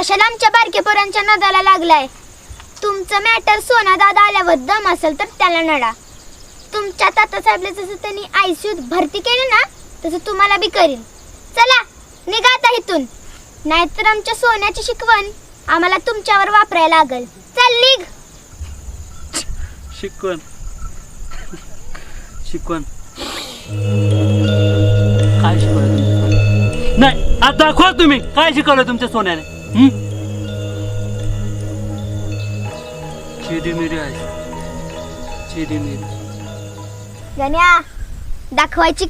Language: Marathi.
कशाला आमच्या बारक्या पोरांच्या नदाला लागलाय? तुमचं मॅटर सोना दादा आल्यावर दम असेल तर त्याला नडा. तुमच्या तात्यासाहेबला जसं त्यांनी आयसीयूत भरती केलं ना तसं तुम्हाला बी करीन. चला निघा आता इथून, नाहीतर आमच्या सोन्याची शिकवण आम्हाला तुमच्यावर वापरायला लागल. चल निघ. शिकवण शिकवण काय शिकवलं तुमच्या? नाही आता दाखवा तुम्ही काय शिकवलं तुमच्या सोन्याने. चिडीमिडी आहे, चिडीमिडी. गण्या दाखवायची